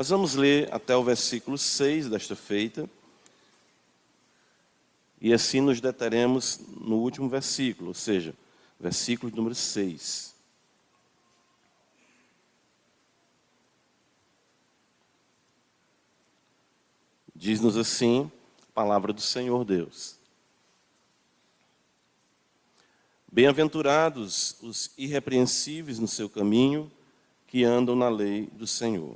Nós vamos ler até o versículo 6 desta feita, e assim nos deteremos no último versículo, ou seja, versículo número 6. Diz-nos assim a palavra do Senhor Deus. Bem-aventurados os irrepreensíveis no seu caminho, que andam na lei do Senhor.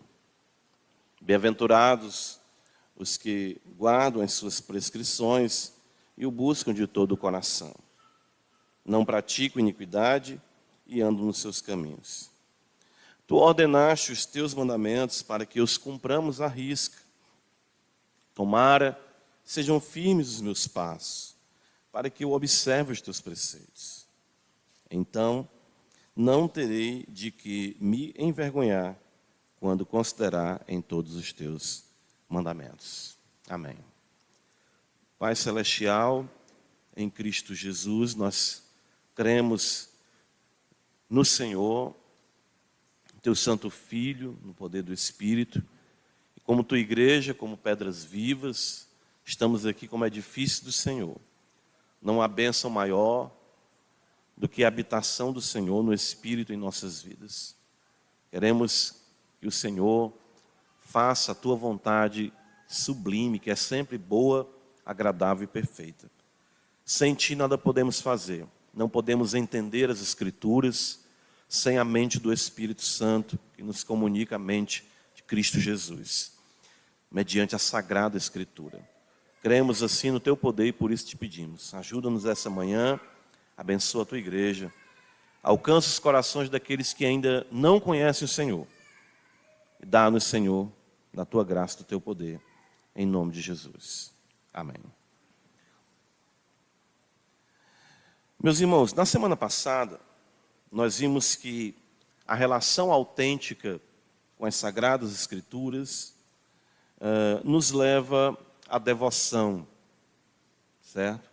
Bem-aventurados os que guardam as suas prescrições e o buscam de todo o coração. Não praticam iniquidade e andam nos seus caminhos. Tu ordenaste os teus mandamentos para que os cumpramos à risca. Tomara sejam firmes os meus passos, para que eu observe os teus preceitos. Então, não terei de que me envergonhar quando considerar em todos os teus mandamentos. Amém. Pai Celestial, em Cristo Jesus, nós cremos no Senhor, teu Santo Filho, no poder do Espírito, e como tua igreja, como pedras vivas, estamos aqui como edifício do Senhor. Não há bênção maior do que a habitação do Senhor no Espírito em nossas vidas. Queremos que o Senhor faça a tua vontade sublime, que é sempre boa, agradável e perfeita. Sem ti nada podemos fazer. Não podemos entender as Escrituras sem a mente do Espírito Santo, que nos comunica a mente de Cristo Jesus, mediante a Sagrada Escritura. Cremos assim no teu poder e por isso te pedimos. Ajuda-nos essa manhã, abençoa a tua igreja, alcança os corações daqueles que ainda não conhecem o Senhor. E dá-nos, Senhor, da tua graça, do teu poder, em nome de Jesus. Amém. Meus irmãos, na semana passada, nós vimos que a relação autêntica com as Sagradas Escrituras nos leva à devoção, certo?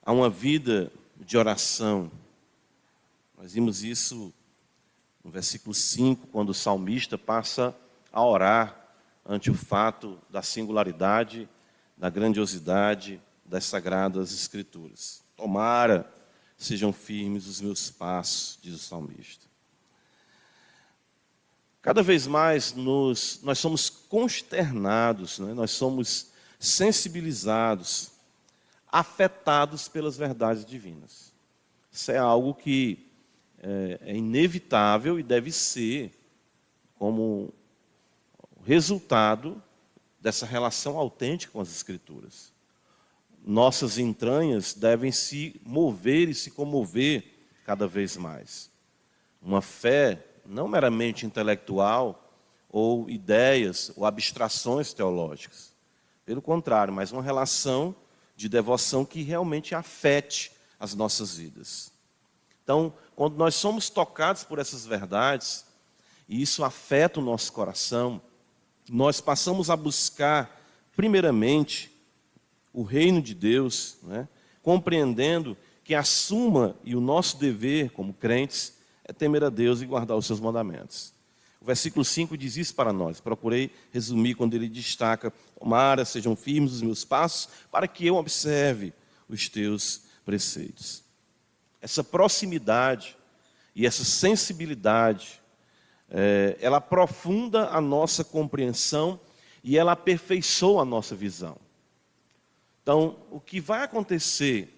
A uma vida de oração. Nós vimos isso no versículo 5, quando o salmista passa a orar ante o fato da singularidade, da grandiosidade das Sagradas Escrituras. Tomara sejam firmes os meus passos, diz o salmista. Cada vez mais nós somos consternados, né? Nós somos sensibilizados, afetados pelas verdades divinas. Isso é algo que é inevitável e deve ser como resultado dessa relação autêntica com as Escrituras. Nossas entranhas devem se mover e se comover cada vez mais. Uma fé não meramente intelectual, ou ideias, ou abstrações teológicas. Pelo contrário, mas uma relação de devoção que realmente afete as nossas vidas. Então, quando nós somos tocados por essas verdades, e isso afeta o nosso coração, nós passamos a buscar, primeiramente, o reino de Deus, né? Compreendendo que a suma e o nosso dever como crentes é temer a Deus e guardar os seus mandamentos. O versículo 5 diz isso para nós. Procurei resumir quando ele destaca: tomara sejam firmes os meus passos, para que eu observe os teus preceitos. Essa proximidade e essa sensibilidade, ela aprofunda a nossa compreensão e ela aperfeiçoa a nossa visão. Então, o que vai acontecer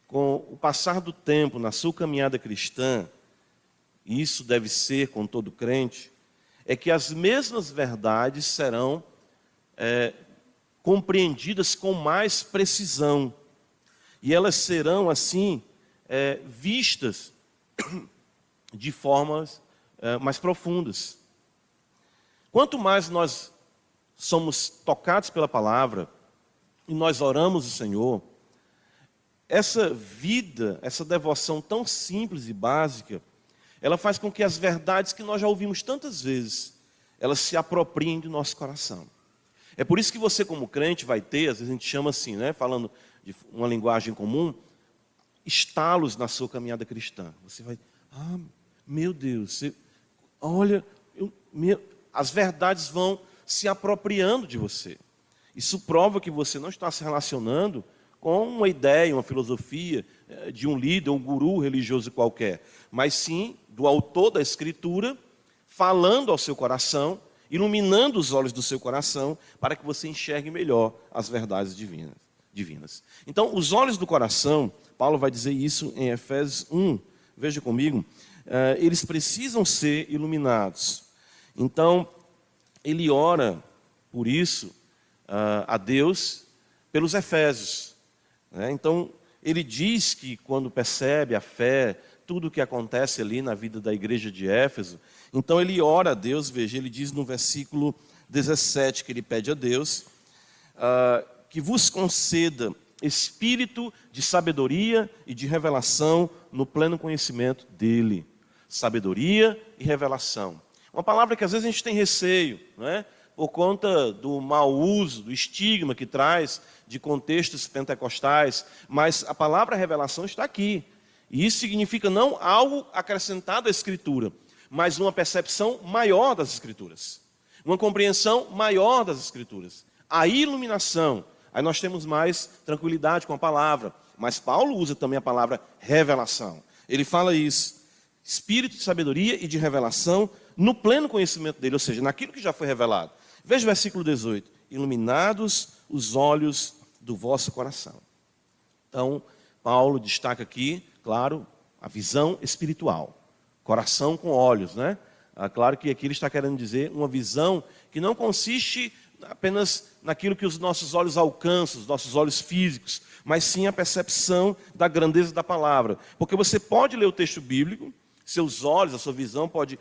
com o passar do tempo na sua caminhada cristã, e isso deve ser com todo crente, é que as mesmas verdades serão compreendidas com mais precisão. E elas serão, assim, vistas de formas mais profundas. Quanto mais nós somos tocados pela palavra, e nós oramos o Senhor, essa vida, essa devoção tão simples e básica, ela faz com que as verdades que nós já ouvimos tantas vezes, elas se apropriem do nosso coração. É por isso que você, como crente, vai ter, às vezes a gente chama assim, né, falando de uma linguagem comum, estalos na sua caminhada cristã. Você vai, meu Deus, olha, as verdades vão se apropriando de você. Isso prova que você não está se relacionando com uma ideia, uma filosofia de um líder, um guru religioso qualquer, mas sim do autor da Escritura, falando ao seu coração, iluminando os olhos do seu coração, para que você enxergue melhor as verdades divinas. Então, os olhos do coração, Paulo vai dizer isso em Efésios 1, veja comigo, eles precisam ser iluminados. Então, ele ora por isso a Deus pelos Efésios. Então, ele diz que quando percebe a fé, tudo o que acontece ali na vida da igreja de Éfeso, então ele ora a Deus, veja, ele diz no versículo 17 que ele pede a Deus que vos conceda espírito de sabedoria e de revelação no pleno conhecimento dele. Sabedoria e revelação. Uma palavra que às vezes a gente tem receio, não é? Por conta do mau uso, do estigma que traz de contextos pentecostais, mas a palavra revelação está aqui. E isso significa não algo acrescentado à Escritura, mas uma percepção maior das Escrituras, uma compreensão maior das Escrituras. A iluminação, aí nós temos mais tranquilidade com a palavra, mas Paulo usa também a palavra revelação. Ele fala isso, espírito de sabedoria e de revelação no pleno conhecimento dele, ou seja, naquilo que já foi revelado. Veja o versículo 18. Iluminados os olhos do vosso coração. Então, Paulo destaca aqui, claro, a visão espiritual. Coração com olhos, né? Claro que aqui ele está querendo dizer uma visão que não consiste apenas naquilo que os nossos olhos alcançam, os nossos olhos físicos, mas sim a percepção da grandeza da palavra. Porque você pode ler o texto bíblico, seus olhos, a sua visão pode,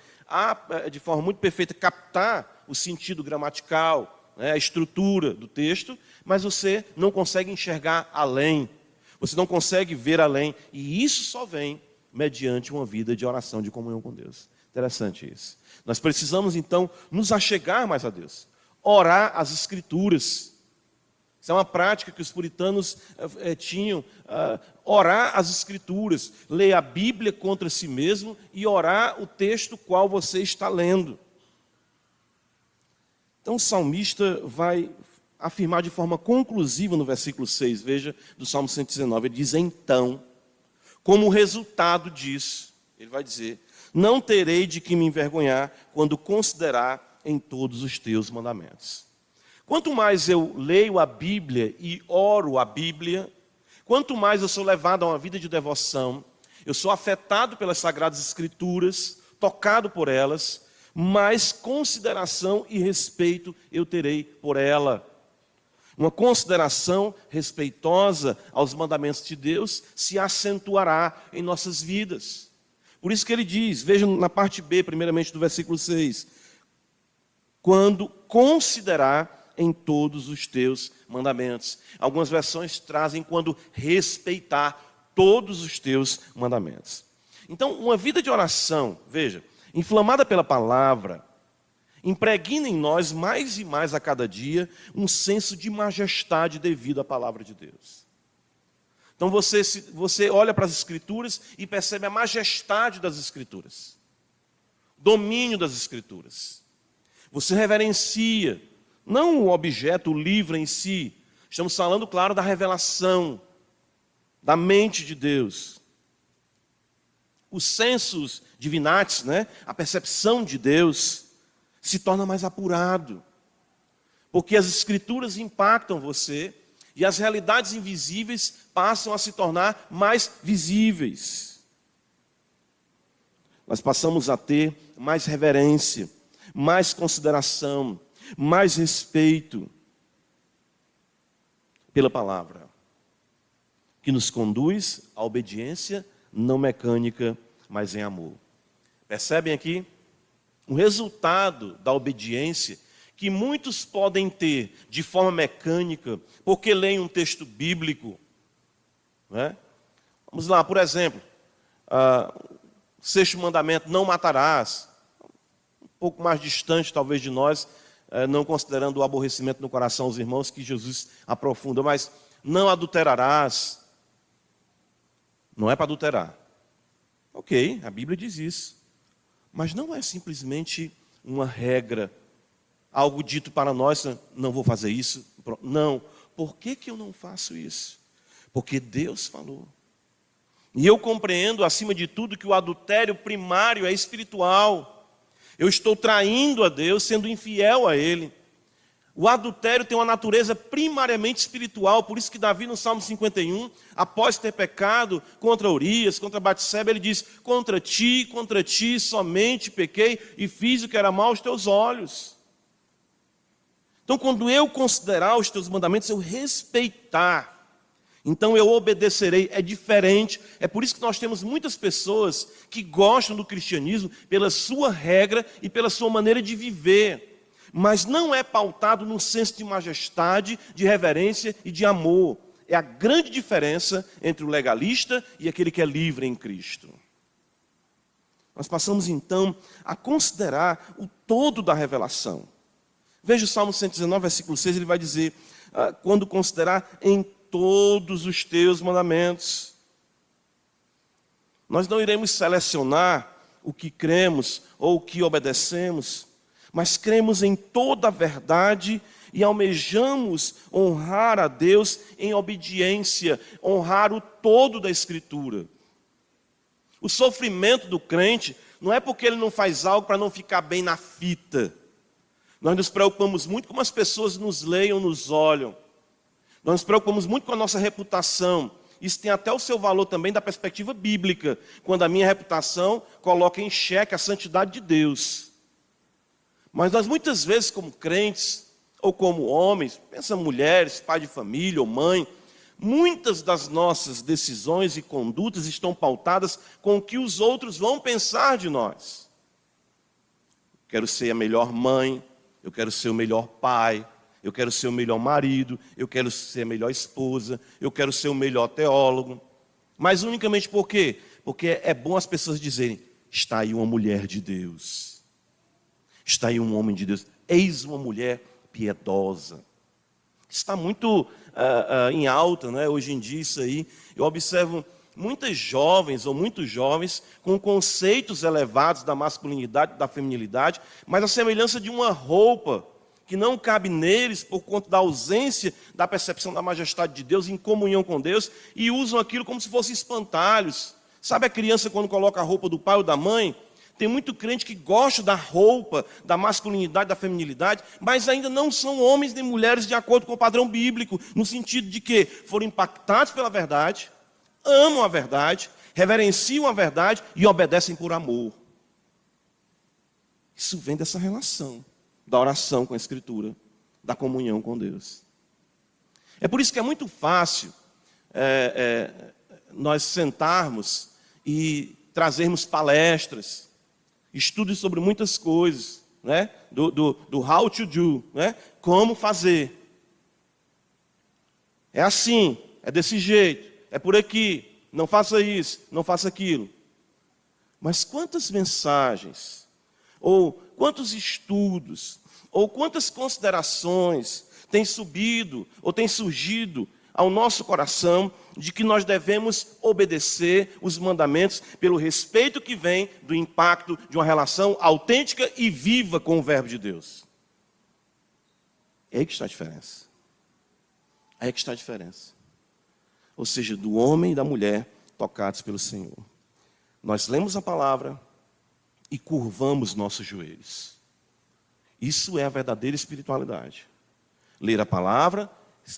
de forma muito perfeita, captar o sentido gramatical, a estrutura do texto, mas você não consegue enxergar além, você não consegue ver além, e isso só vem mediante uma vida de oração, de comunhão com Deus. Interessante isso. Nós precisamos, então, nos achegar mais a Deus, orar as Escrituras. Isso é uma prática que os puritanos tinham, orar as Escrituras, ler a Bíblia contra si mesmo e orar o texto qual você está lendo. Então o salmista vai afirmar de forma conclusiva no versículo 6, veja, do Salmo 119, ele diz, então, como resultado disso, ele vai dizer, não terei de que me envergonhar quando considerar em todos os teus mandamentos. Quanto mais eu leio a Bíblia e oro a Bíblia, quanto mais eu sou levado a uma vida de devoção, eu sou afetado pelas Sagradas Escrituras, tocado por elas, mais consideração e respeito eu terei por ela. Uma consideração respeitosa aos mandamentos de Deus se acentuará em nossas vidas. Por isso que ele diz, vejam na parte B, primeiramente do versículo 6, quando considerar em todos os teus mandamentos. Algumas versões trazem quando respeitar todos os teus mandamentos. Então, uma vida de oração, veja, inflamada pela palavra, impregna em nós mais e mais a cada dia um senso de majestade devido à palavra de Deus. Então você olha para as Escrituras e percebe a majestade das Escrituras, domínio das Escrituras. Você reverencia, não o objeto, o livro em si. Estamos falando, claro, da revelação, da mente de Deus. Os sensus divinatis, a percepção de Deus, se torna mais apurado. Porque as Escrituras impactam você e as realidades invisíveis passam a se tornar mais visíveis. Nós passamos a ter mais reverência, mais consideração, mais respeito pela palavra, que nos conduz à obediência não mecânica, mas em amor. Percebem aqui? O resultado da obediência que muitos podem ter de forma mecânica, porque leem um texto bíblico. Vamos lá, por exemplo, sexto mandamento, não matarás. Um pouco mais distante, talvez, de nós, não considerando o aborrecimento no coração dos irmãos, que Jesus aprofunda, mas não adulterarás. Não é para adulterar. Ok, a Bíblia diz isso. Mas não é simplesmente uma regra, algo dito para nós, não vou fazer isso. Não. Por que eu não faço isso? Porque Deus falou. E eu compreendo, acima de tudo, que o adultério primário é espiritual. Eu estou traindo a Deus, sendo infiel a Ele. O adultério tem uma natureza primariamente espiritual, por isso que Davi, no Salmo 51, após ter pecado contra Urias, contra Batseba, ele diz: contra ti somente pequei e fiz o que era mal aos teus olhos. Então, quando eu considerar os teus mandamentos, eu respeitar, então eu obedecerei. É diferente. É por isso que nós temos muitas pessoas que gostam do cristianismo pela sua regra e pela sua maneira de viver, mas não é pautado num senso de majestade, de reverência e de amor. É a grande diferença entre o legalista e aquele que é livre em Cristo. Nós passamos então a considerar o todo da revelação. Veja o Salmo 119, versículo 6, ele vai dizer: quando considerar em todos os teus mandamentos. Nós não iremos selecionar o que cremos ou o que obedecemos, mas cremos em toda a verdade e almejamos honrar a Deus em obediência, honrar o todo da Escritura. O sofrimento do crente não é porque ele não faz algo para não ficar bem na fita. Nós nos preocupamos muito como as pessoas nos leiam, nos olham. Nós nos preocupamos muito com a nossa reputação. Isso tem até o seu valor também da perspectiva bíblica, quando a minha reputação coloca em xeque a santidade de Deus. Mas nós muitas vezes, como crentes, ou como homens, pensa mulheres, pai de família ou mãe, muitas das nossas decisões e condutas estão pautadas com o que os outros vão pensar de nós. Quero ser a melhor mãe, eu quero ser o melhor pai, eu quero ser o melhor marido, eu quero ser a melhor esposa, eu quero ser o melhor teólogo. Mas unicamente por quê? Porque é bom as pessoas dizerem: está aí uma mulher de Deus, está aí um homem de Deus, eis uma mulher piedosa. Está muito em alta, né? Hoje em dia isso aí. Eu observo muitas jovens ou muitos jovens com conceitos elevados da masculinidade, da feminilidade, mas a semelhança de uma roupa que não cabe neles por conta da ausência da percepção da majestade de Deus em comunhão com Deus, e usam aquilo como se fossem espantalhos. Sabe a criança quando coloca a roupa do pai ou da mãe? Tem muito crente que gosta da roupa, da masculinidade, da feminilidade, mas ainda não são homens nem mulheres de acordo com o padrão bíblico, no sentido de que foram impactados pela verdade, amam a verdade, reverenciam a verdade e obedecem por amor. Isso vem dessa relação da oração com a Escritura, da comunhão com Deus. É por isso que é muito fácil nós sentarmos e trazermos palestras, estudos sobre muitas coisas, né? do how to do, né? Como fazer. É assim, é desse jeito, é por aqui, não faça isso, não faça aquilo. Mas quantas mensagens, ou quantos estudos, ou quantas considerações têm subido, ou têm surgido ao nosso coração de que nós devemos obedecer os mandamentos pelo respeito que vem do impacto de uma relação autêntica e viva com o Verbo de Deus. É aí que está a diferença. É aí que está a diferença. Ou seja, do homem e da mulher tocados pelo Senhor. Nós lemos a palavra e curvamos nossos joelhos. Isso é a verdadeira espiritualidade. Ler a palavra,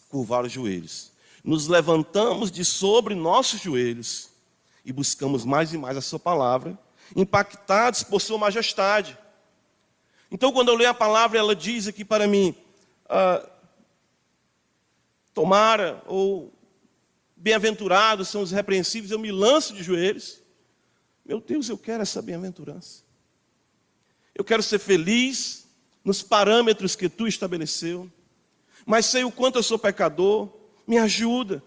curvar os joelhos. Nos levantamos de sobre nossos joelhos e buscamos mais e mais a sua palavra, impactados por sua majestade. Então, quando eu leio a palavra, ela diz aqui para mim, tomara, ou bem-aventurados são os repreensíveis, eu me lanço de joelhos. Meu Deus, eu quero essa bem-aventurança. Eu quero ser feliz nos parâmetros que tu estabeleceu, mas sei o quanto eu sou pecador, me ajuda.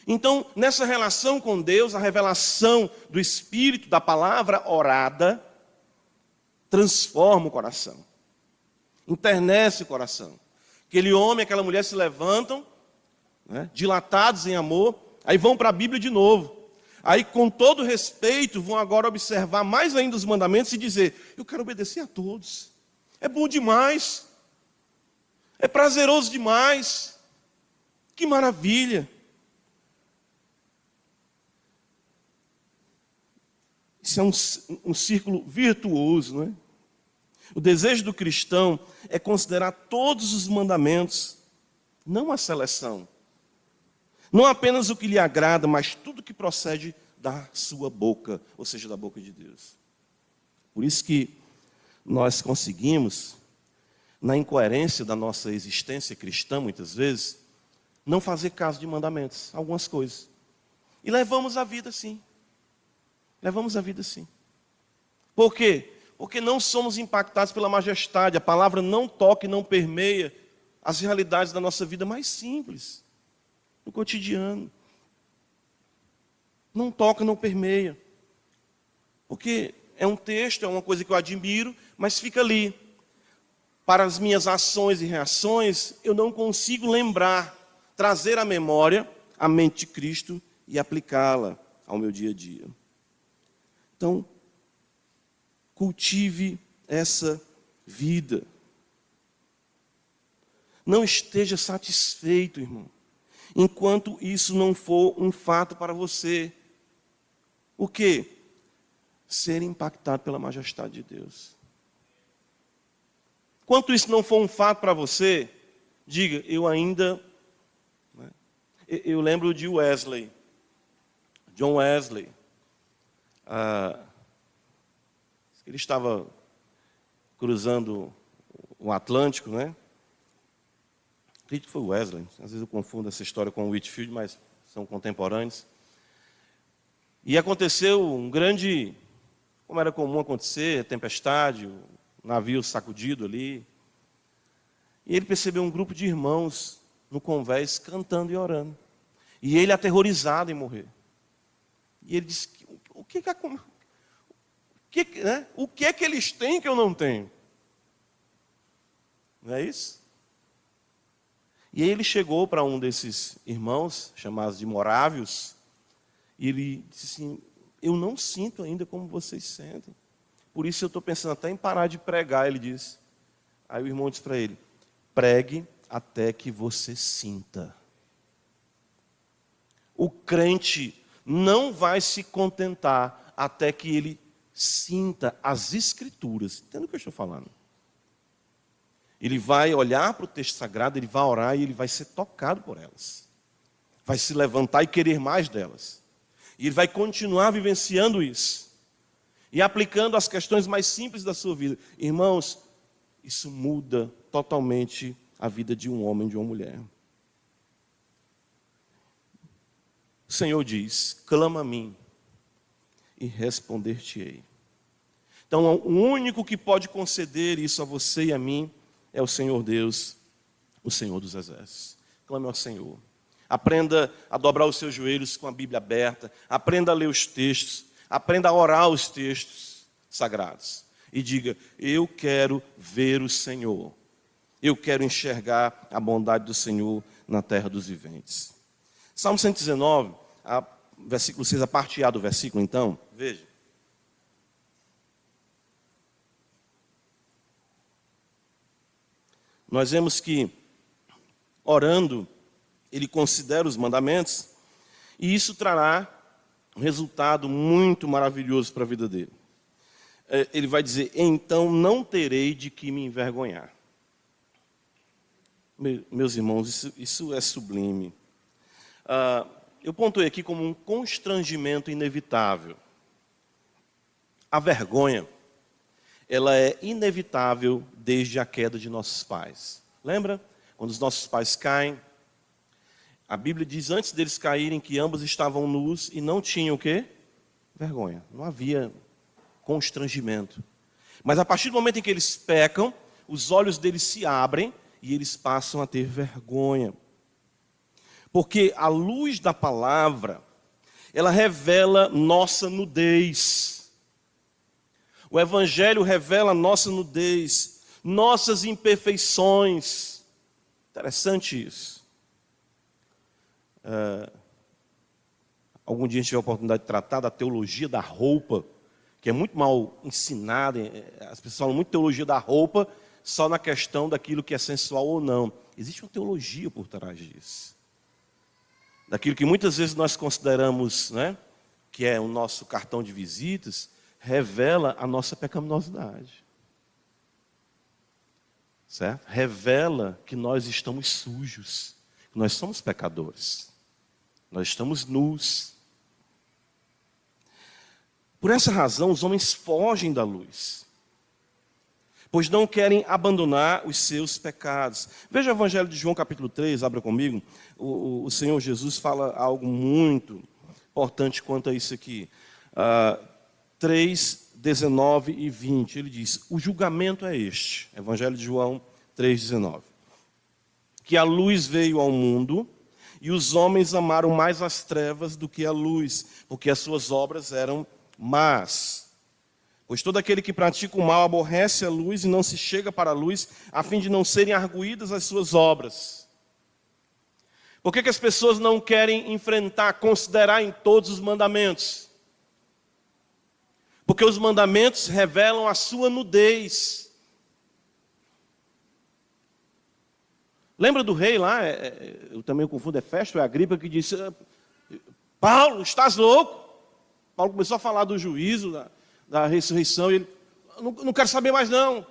Então, nessa relação com Deus, a revelação do Espírito, da palavra orada, transforma o coração, enternece o coração. Aquele homem, aquela mulher se levantam, né, dilatados em amor, aí vão para a Bíblia de novo. Aí, com todo respeito, vão agora observar mais ainda os mandamentos e dizer: eu quero obedecer a todos. É bom demais. É prazeroso demais. Que maravilha. Isso é um círculo virtuoso, não é? O desejo do cristão é considerar todos os mandamentos, não a seleção. Não apenas o que lhe agrada, mas tudo que procede da sua boca, ou seja, da boca de Deus. Por isso que nós conseguimos, na incoerência da nossa existência cristã, muitas vezes, não fazer caso de mandamentos, algumas coisas. E levamos a vida assim. Levamos a vida assim. Por quê? Porque não somos impactados pela majestade. A palavra não toca e não permeia as realidades da nossa vida mais simples, no cotidiano. Não toca, não permeia. Porque é um texto, é uma coisa que eu admiro, mas fica ali. Para as minhas ações e reações, eu não consigo lembrar, trazer à memória a mente de Cristo e aplicá-la ao meu dia a dia. Então, cultive essa vida. Não esteja satisfeito, irmão, enquanto isso não for um fato para você. O quê? Ser impactado pela majestade de Deus. Enquanto isso não for um fato para você, diga, eu ainda... Né? Eu lembro de Wesley, John Wesley. Ele estava cruzando o Atlântico, né? Acredito que foi Wesley. Às vezes eu confundo essa história com Whitefield, mas são contemporâneos. E aconteceu um grande, como era comum acontecer, tempestade, o navio sacudido ali. E ele percebeu um grupo de irmãos no convés cantando e orando. E ele aterrorizado em morrer. E ele disse, o que é que eles têm que eu não tenho? Não é isso? E aí ele chegou para um desses irmãos, chamados de morávios, e ele disse assim, eu não sinto ainda como vocês sentem. Por isso eu estou pensando até em parar de pregar, ele disse. Aí o irmão disse para ele, pregue até que você sinta. O crente não vai se contentar até que ele sinta as Escrituras. Entende o que eu estou falando? Ele vai olhar para o texto sagrado, ele vai orar e ele vai ser tocado por elas. Vai se levantar e querer mais delas. E ele vai continuar vivenciando isso. E aplicando as questões mais simples da sua vida. Irmãos, isso muda totalmente a vida de um homem e de uma mulher. O Senhor diz, clama a mim e responder-te-ei. Então, o único que pode conceder isso a você e a mim é o Senhor Deus, o Senhor dos Exércitos. Clame ao Senhor. Aprenda a dobrar os seus joelhos com a Bíblia aberta. Aprenda a ler os textos. Aprenda a orar os textos sagrados. E diga, eu quero ver o Senhor. Eu quero enxergar a bondade do Senhor na terra dos viventes. Salmo 119, versículo 6, a parte A do versículo, então, veja. Nós vemos que, orando, ele considera os mandamentos, e isso trará um resultado muito maravilhoso para a vida dele. Ele vai dizer, então não terei de que me envergonhar. Meus irmãos, isso é sublime. Eu pontuei aqui como um constrangimento inevitável. A vergonha, ela é inevitável desde a queda de nossos pais. Lembra? Quando os nossos pais caem, a Bíblia diz antes deles caírem que ambos estavam nus e não tinham o quê? Vergonha. Não havia constrangimento. Mas a partir do momento em que eles pecam, os olhos deles se abrem e eles passam a ter vergonha. Porque a luz da palavra, ela revela nossa nudez. O Evangelho revela nossa nudez, nossas imperfeições. Interessante isso. Algum dia a gente tiver a oportunidade de tratar da teologia da roupa, que é muito mal ensinada. As pessoas falam muito teologia da roupa, só na questão daquilo que é sensual ou não. Existe uma teologia por trás disso. Daquilo que muitas vezes nós consideramos, né, que é o nosso cartão de visitas, revela a nossa pecaminosidade. Certo? Revela que nós estamos sujos, que nós somos pecadores. Nós estamos nus. Por essa razão, os homens fogem da luz, pois não querem abandonar os seus pecados. Veja o Evangelho de João, capítulo 3, abra comigo. O Senhor Jesus fala algo muito importante quanto a isso aqui. 3, 19 e 20, ele diz: o julgamento é este, Evangelho de João 3, 19. Que a luz veio ao mundo, e os homens amaram mais as trevas do que a luz, porque as suas obras eram más. Pois todo aquele que pratica o mal aborrece a luz e não se chega para a luz, a fim de não serem arguídas as suas obras. Por que as pessoas não querem enfrentar, considerar em todos os mandamentos? Porque os mandamentos revelam a sua nudez. Lembra do rei lá, eu também confundo, é Festo, é Agripa, que disse: Paulo, estás louco? Paulo começou a falar do juízo, da ressurreição, e ele: não quero saber mais não.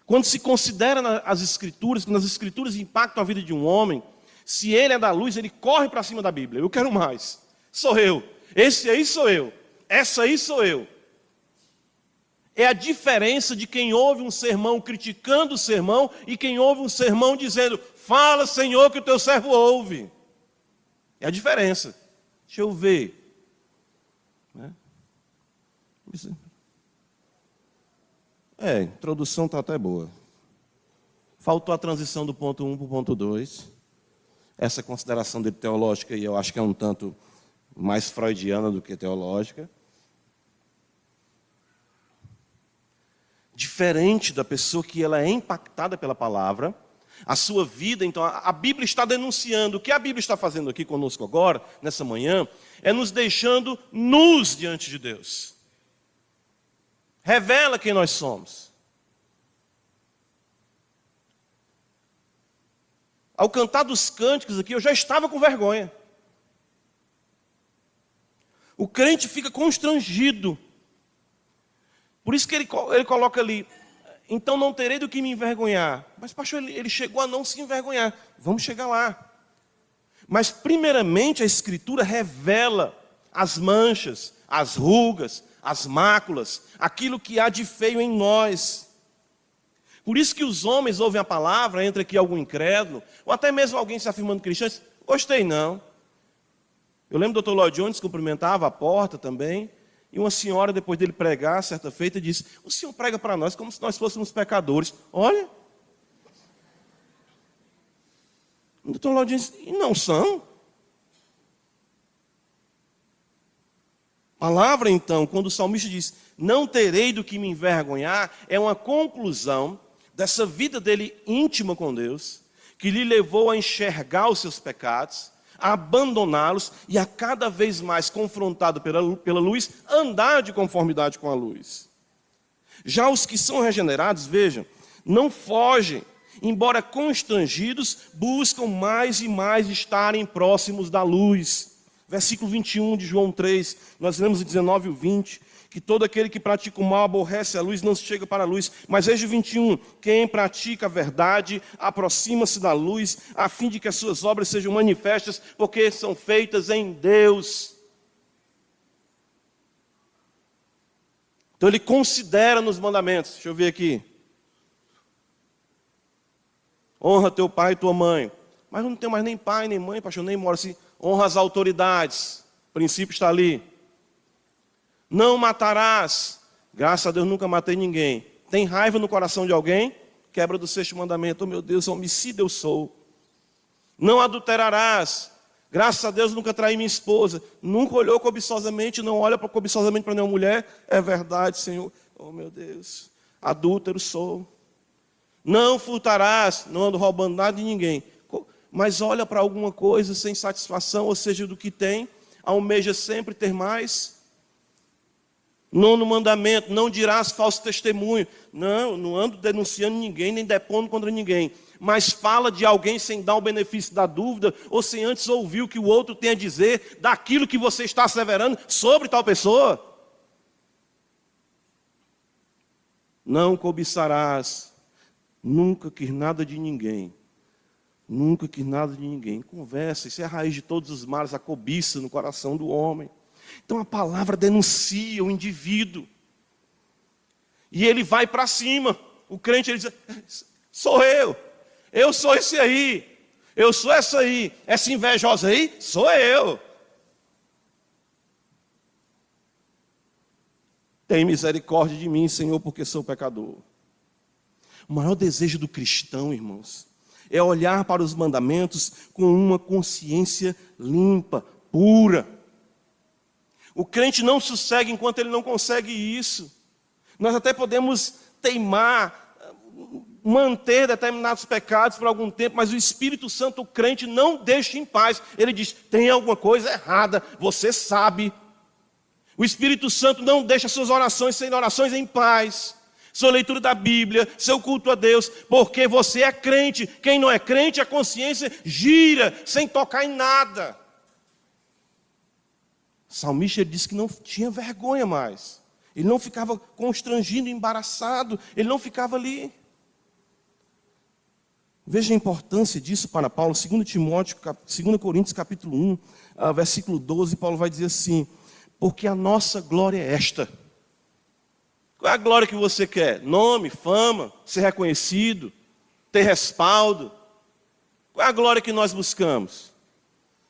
Quando se considera as Escrituras, quando as Escrituras impactam a vida de um homem, se ele é da luz, ele corre para cima da Bíblia. Eu quero mais. Sou eu. Esse aí sou eu. Essa aí sou eu. É a diferença de quem ouve um sermão criticando o sermão e quem ouve um sermão dizendo: fala, Senhor, que o teu servo ouve. É a diferença. Deixa eu ver. A introdução está até boa. Faltou a transição do ponto 1 para o ponto 2. Essa consideração dele teológica, e eu acho que é um tanto mais freudiana do que teológica. Diferente da pessoa que ela é impactada pela palavra, a sua vida, então, a Bíblia está denunciando. O que a Bíblia está fazendo aqui conosco agora, nessa manhã, é nos deixando nus diante de Deus. Revela quem nós somos. Ao cantar dos cânticos aqui, eu já estava com vergonha. O crente fica constrangido. Por isso que ele coloca ali: então não terei do que me envergonhar. Mas pastor, ele chegou a não se envergonhar. Vamos chegar lá. Mas primeiramente a Escritura revela as manchas, as rugas, as máculas, aquilo que há de feio em nós. Por isso que os homens ouvem a palavra, entra aqui algum incrédulo, ou até mesmo alguém se afirmando cristão, diz: gostei não. Eu lembro do Dr. Lloyd Jones cumprimentava a porta também, e uma senhora, depois dele pregar, certa feita, disse: o senhor prega para nós como se nós fôssemos pecadores. Olha. O Dr. Lloyd Jones: e não são? A palavra, então, quando o salmista diz: não terei do que me envergonhar, é uma conclusão dessa vida dele íntima com Deus, que lhe levou a enxergar os seus pecados, a abandoná-los e a cada vez mais confrontado pela luz, andar de conformidade com a luz. Já os que são regenerados, vejam, não fogem, embora constrangidos, buscam mais e mais estarem próximos da luz. Versículo 21 de João 3, nós lemos o 19 e o 20, que todo aquele que pratica o mal aborrece a luz, não chega para a luz. Mas veja o 21, quem pratica a verdade aproxima-se da luz, a fim de que as suas obras sejam manifestas, porque são feitas em Deus. Então ele considera nos mandamentos, deixa eu ver aqui: honra teu pai e tua mãe. Mas eu não tenho mais nem pai, nem mãe, pastor, nem moro assim. Honra as autoridades, o princípio está ali. Não matarás. Graças a Deus nunca matei ninguém. Tem raiva no coração de alguém? Quebra do 6º mandamento. Oh meu Deus, homicida eu sou. Não adulterarás. Graças a Deus nunca traí minha esposa. Nunca olhou cobiçosamente, não olha cobiçosamente para nenhuma mulher. É verdade, Senhor. Oh meu Deus, adúltero sou. Não furtarás, não ando roubando nada de ninguém. Mas olha para alguma coisa sem satisfação, ou seja, do que tem, almeja sempre ter mais. Nono mandamento, não dirás falso testemunho. Não ando denunciando ninguém, nem depondo contra ninguém. Mas fala de alguém sem dar o benefício da dúvida, ou sem antes ouvir o que o outro tem a dizer, daquilo que você está asseverando sobre tal pessoa. Não cobiçarás. Nunca quis nada de ninguém. Nunca quis nada de ninguém. Conversa, isso é a raiz de todos os males, a cobiça no coração do homem. Então a palavra denuncia o indivíduo. E ele vai para cima. O crente, ele diz, sou eu. Eu sou esse aí. Eu sou essa aí. Essa invejosa aí, sou eu. Tem misericórdia de mim, Senhor, porque sou pecador. O maior desejo do cristão, irmãos, é olhar para os mandamentos com uma consciência limpa, pura. O crente não sossegue enquanto ele não consegue isso. Nós até podemos teimar, manter determinados pecados por algum tempo, mas o Espírito Santo, o crente, não deixa em paz. Ele diz, tem alguma coisa errada, você sabe. O Espírito Santo não deixa suas orações serem orações em paz. Sua leitura da Bíblia, seu culto a Deus, porque você é crente. Quem não é crente, a consciência gira sem tocar em nada. O salmista disse que não tinha vergonha mais. Ele não ficava constrangido, embaraçado. Ele não ficava ali. Veja a importância disso para Paulo. 2 Coríntios capítulo 1, versículo 12, Paulo vai dizer assim, porque a nossa glória é esta. Qual é a glória que você quer? Nome, fama, ser reconhecido, ter respaldo. Qual é a glória que nós buscamos?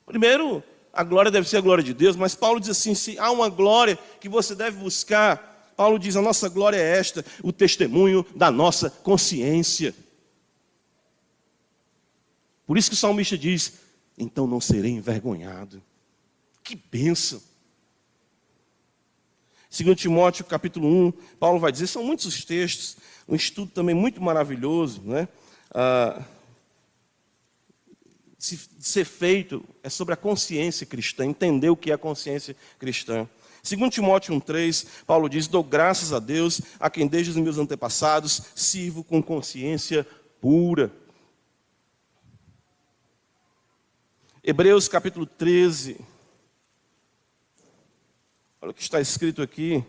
Primeiro, a glória deve ser a glória de Deus, mas Paulo diz assim, se há uma glória que você deve buscar, Paulo diz, a nossa glória é esta, o testemunho da nossa consciência. Por isso que o salmista diz, então não serei envergonhado. Que bênção! 2 Timóteo capítulo 1, Paulo vai dizer, são muitos os textos, um estudo também muito maravilhoso, né? Ser feito é sobre a consciência cristã, entender o que é a consciência cristã. 2 Timóteo 1,3, Paulo diz, dou graças a Deus, a quem desde os meus antepassados sirvo com consciência pura. Hebreus capítulo 13, olha o que está escrito aqui,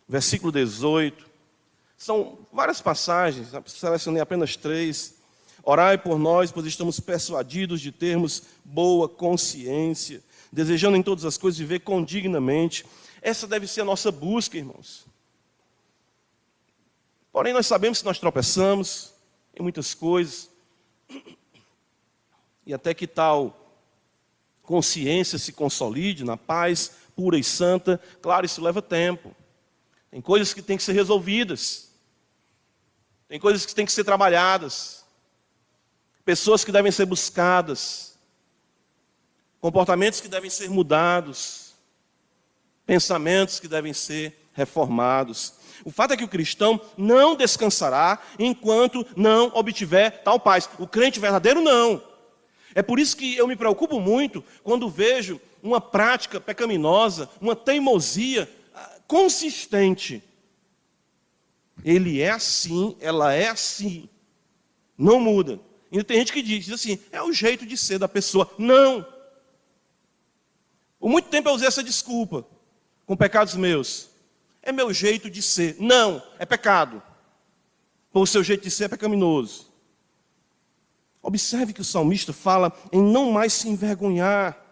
versículo 18. São várias passagens, selecionei apenas 3. Orai por nós, pois estamos persuadidos de termos boa consciência, desejando em todas as coisas viver condignamente. Essa deve ser a nossa busca, irmãos. Porém, nós sabemos que nós tropeçamos em muitas coisas, e até que tal consciência se consolide na paz pura e santa, claro, isso leva tempo. Tem coisas que têm que ser resolvidas. Tem coisas que têm que ser trabalhadas. Pessoas que devem ser buscadas. Comportamentos que devem ser mudados. Pensamentos que devem ser reformados. O fato é que o cristão não descansará enquanto não obtiver tal paz. O crente verdadeiro não. É por isso que eu me preocupo muito quando vejo uma prática pecaminosa, uma teimosia consistente. Ele é assim, ela é assim. Não muda. Ainda tem gente que diz assim, é o jeito de ser da pessoa. Não. Por muito tempo eu usei essa desculpa com pecados meus. É meu jeito de ser. Não, é pecado. Por o seu jeito de ser é pecaminoso. Observe que o salmista fala em não mais se envergonhar.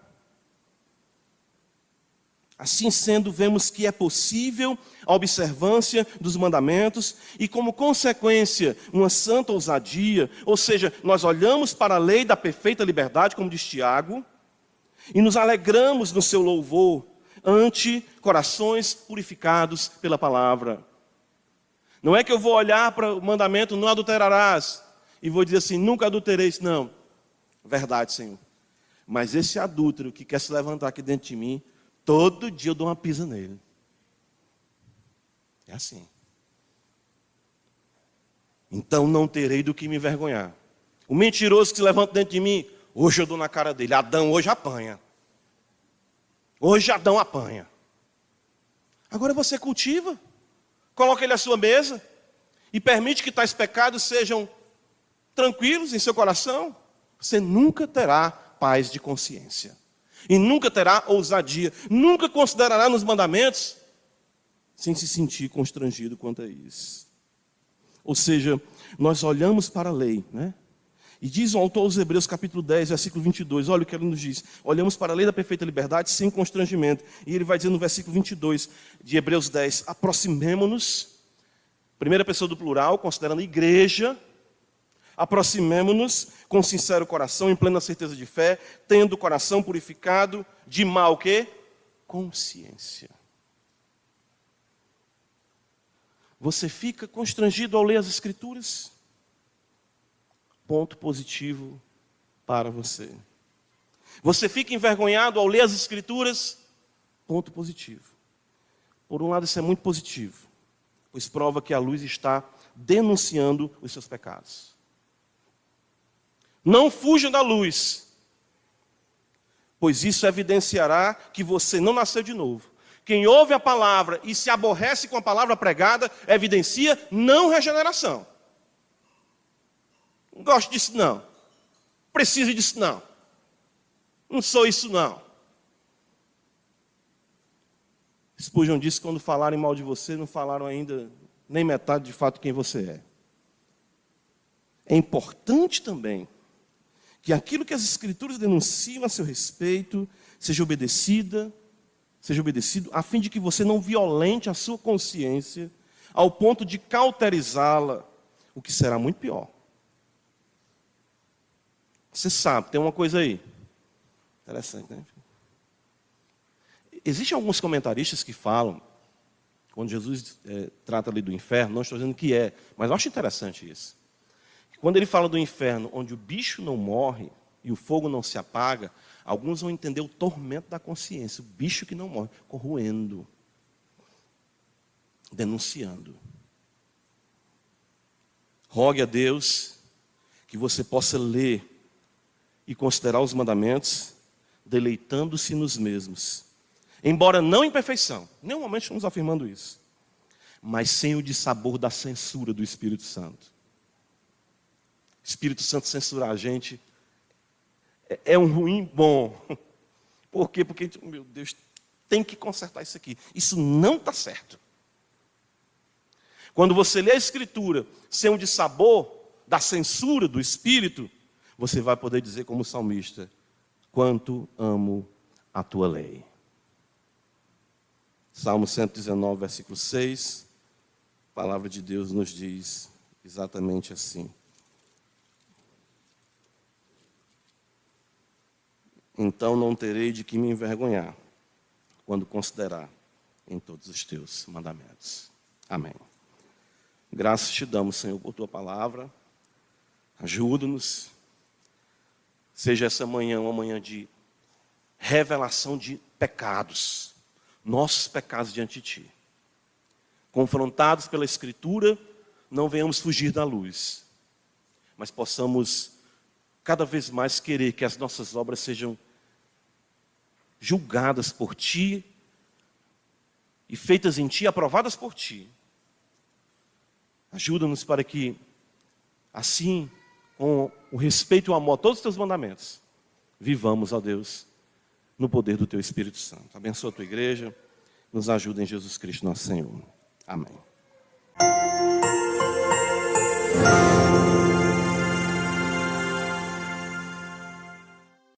Assim sendo, vemos que é possível a observância dos mandamentos e, como consequência, uma santa ousadia, ou seja, nós olhamos para a lei da perfeita liberdade, como diz Tiago, e nos alegramos no seu louvor ante corações purificados pela palavra. Não é que eu vou olhar para o mandamento, não adulterarás, e vou dizer assim, nunca adultereis. Não, verdade, Senhor. Mas esse adúltero que quer se levantar aqui dentro de mim, todo dia eu dou uma pisa nele. É assim. Então não terei do que me envergonhar. O mentiroso que se levanta dentro de mim, hoje eu dou na cara dele. Adão hoje apanha. Hoje Adão apanha. Agora você cultiva, coloca ele à sua mesa e permite que tais pecados sejam tranquilos em seu coração. Você nunca terá paz de consciência. E nunca terá ousadia. Nunca considerará nos mandamentos sem se sentir constrangido quanto a isso. Ou seja, nós olhamos para a lei, né? E diz o autor aos Hebreus, capítulo 10, versículo 22, olha o que ele nos diz. Olhamos para a lei da perfeita liberdade sem constrangimento. E ele vai dizer no versículo 22 de Hebreus 10, aproximemo-nos, primeira pessoa do plural, considerando a igreja, aproximemo-nos com sincero coração, em plena certeza de fé, tendo o coração purificado de mal quê? Consciência. Você fica constrangido ao ler as Escrituras? Ponto positivo para você. Você fica envergonhado ao ler as Escrituras? Ponto positivo. Por um lado, isso é muito positivo, pois prova que a luz está denunciando os seus pecados. Não fuja da luz, pois isso evidenciará que você não nasceu de novo. Quem ouve a palavra e se aborrece com a palavra pregada, evidencia não regeneração. Não gosto disso não. Preciso disso não. Não sou isso não. Spurgeon disse que quando falarem mal de você, não falaram ainda nem metade de fato quem você é. É importante também que aquilo que as Escrituras denunciam a seu respeito seja obedecido, a fim de que você não violente a sua consciência ao ponto de cauterizá-la, o que será muito pior. Você sabe, tem uma coisa aí. Interessante, né? Existem alguns comentaristas que falam, quando Jesus trata ali do inferno, não estou dizendo que é, mas eu acho interessante isso. Quando ele fala do inferno, onde o bicho não morre e o fogo não se apaga, alguns vão entender o tormento da consciência, o bicho que não morre, corroendo, denunciando. Rogue a Deus que você possa ler e considerar os mandamentos, deleitando-se nos mesmos. Embora não em perfeição, em nenhum momento estamos afirmando isso, mas sem o dissabor da censura do Espírito Santo. O Espírito Santo censurar a gente é um ruim bom. Por quê? Porque, meu Deus, tem que consertar isso aqui. Isso não está certo. Quando você lê a Escritura sem o dissabor da censura do Espírito, você vai poder dizer como salmista, quanto amo a tua lei. Salmo 119, versículo 6, a palavra de Deus nos diz exatamente assim. Então não terei de que me envergonhar, quando considerar em todos os teus mandamentos. Amém. Graças te damos, Senhor, por tua palavra. Ajuda-nos. Seja essa manhã uma manhã de revelação de pecados, nossos pecados diante de ti. Confrontados pela Escritura, não venhamos fugir da luz, mas possamos cada vez mais querer que as nossas obras sejam julgadas por ti e feitas em ti, aprovadas por ti. Ajuda-nos para que, assim, com o respeito e o amor a todos os teus mandamentos, vivamos, ó Deus, no poder do teu Espírito Santo. Abençoa a tua igreja, nos ajuda em Jesus Cristo, nosso Senhor. Amém.